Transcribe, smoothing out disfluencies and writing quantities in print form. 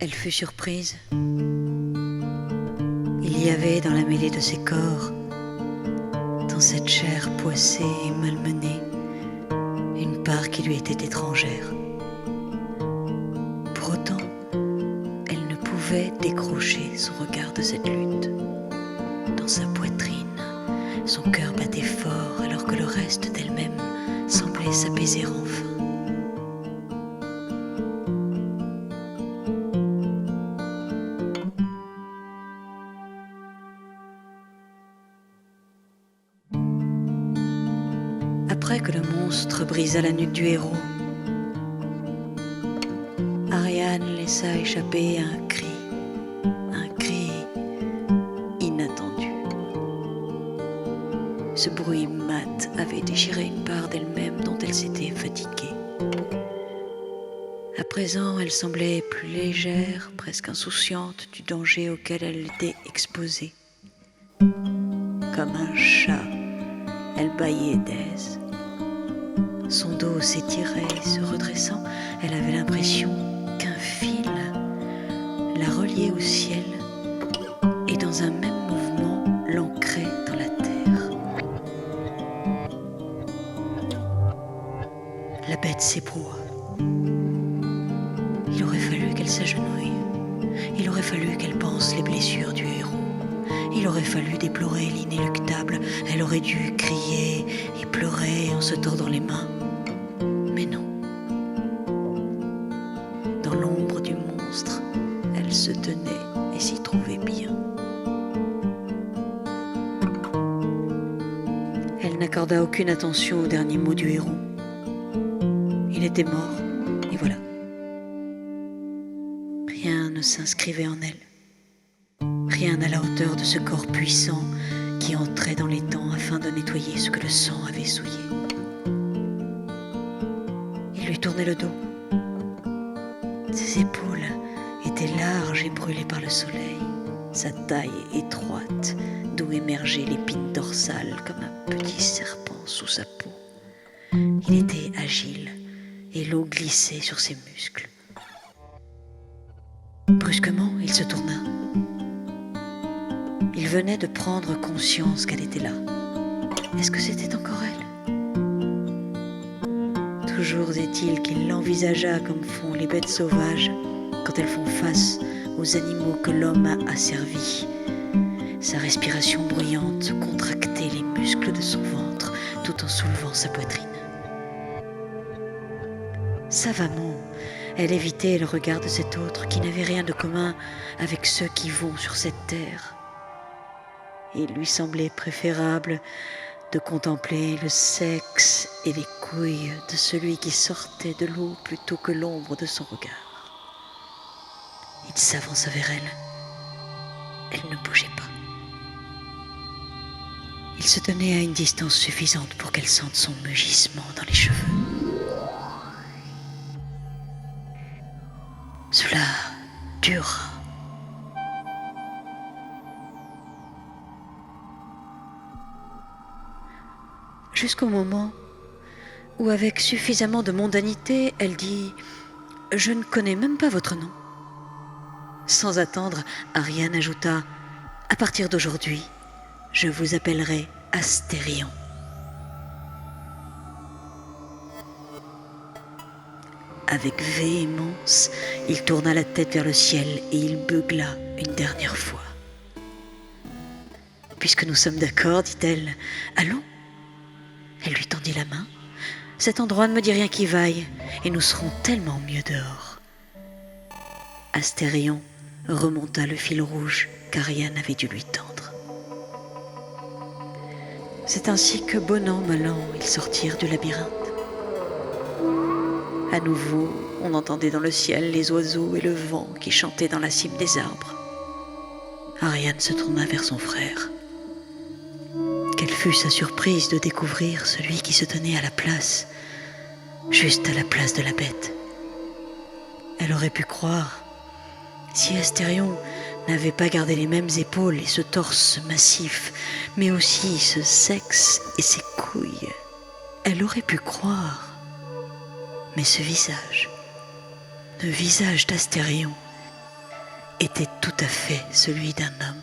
Elle fut surprise. Il y avait dans la mêlée de ses corps, dans cette chair poissée et malmenée, une part qui lui était étrangère. Pour autant, elle ne pouvait décrocher son regard de cette lutte. Dans sa poitrine, son cœur battait fort alors que le reste d'elle-même semblait s'apaiser enfin. Après que le monstre brisa la nuque du héros, Ariane laissa échapper un cri inattendu. Ce bruit mat avait déchiré une part d'elle-même dont elle s'était fatiguée. À présent, elle semblait plus légère, presque insouciante du danger auquel elle était exposée. Comme un chat, elle bâillait d'aise. Son dos s'étirait, se redressant, elle avait l'impression qu'un fil la reliait au ciel et dans un même mouvement l'ancrait dans la terre. La bête s'ébroua. Il aurait fallu qu'elle s'agenouille. Il aurait fallu qu'elle pense les blessures du héros. Il aurait fallu déplorer l'inéluctable. Elle aurait dû crier et pleurer en se tordant les mains. Mais non. Dans l'ombre du monstre, elle se tenait et s'y trouvait bien. Elle n'accorda aucune attention aux derniers mots du héros. Il était mort, et voilà. Rien ne s'inscrivait en elle. Rien à la hauteur de ce corps puissant qui entrait dans les temps afin de nettoyer ce que le sang avait souillé. Il lui tournait le dos. Ses épaules étaient larges et brûlées par le soleil. Sa taille étroite, d'où émergeait l'épine dorsale comme un petit serpent sous sa peau. Il était agile et l'eau glissait sur ses muscles. Brusquement, il se tourna. Il venait de prendre conscience qu'elle était là. Est-ce que c'était encore elle ? Toujours est-il qu'il l'envisagea comme font les bêtes sauvages quand elles font face aux animaux que l'homme a asservis. Sa respiration bruyante contractait les muscles de son ventre tout en soulevant sa poitrine. Savamment, elle évitait le regard de cet autre qui n'avait rien de commun avec ceux qui vont sur cette terre. Il lui semblait préférable de contempler le sexe et les couilles de celui qui sortait de l'eau plutôt que l'ombre de son regard. Il s'avança vers elle. Elle ne bougeait pas. Il se tenait à une distance suffisante pour qu'elle sente son mugissement dans les cheveux. Cela dura. Jusqu'au moment où, avec suffisamment de mondanité, elle dit « Je ne connais même pas votre nom ». Sans attendre, Ariane ajouta « À partir d'aujourd'hui, je vous appellerai Astérion ». Avec véhémence, il tourna la tête vers le ciel et il beugla une dernière fois. « Puisque nous sommes d'accord, dit-elle, allons ». Elle lui tendit la main. « Cet endroit ne me dit rien qui vaille, et nous serons tellement mieux dehors. » Astérion remonta le fil rouge qu'Ariane avait dû lui tendre. C'est ainsi que, bon an, mal an, ils sortirent du labyrinthe. À nouveau, on entendait dans le ciel les oiseaux et le vent qui chantaient dans la cime des arbres. Ariane se tourna vers son frère. Quelle fut sa surprise de découvrir celui qui se tenait à la place, juste à la place de la bête. Elle aurait pu croire, si Astérion n'avait pas gardé les mêmes épaules et ce torse massif, mais aussi ce sexe et ces couilles, elle aurait pu croire. Mais ce visage, le visage d'Astérion, était tout à fait celui d'un homme.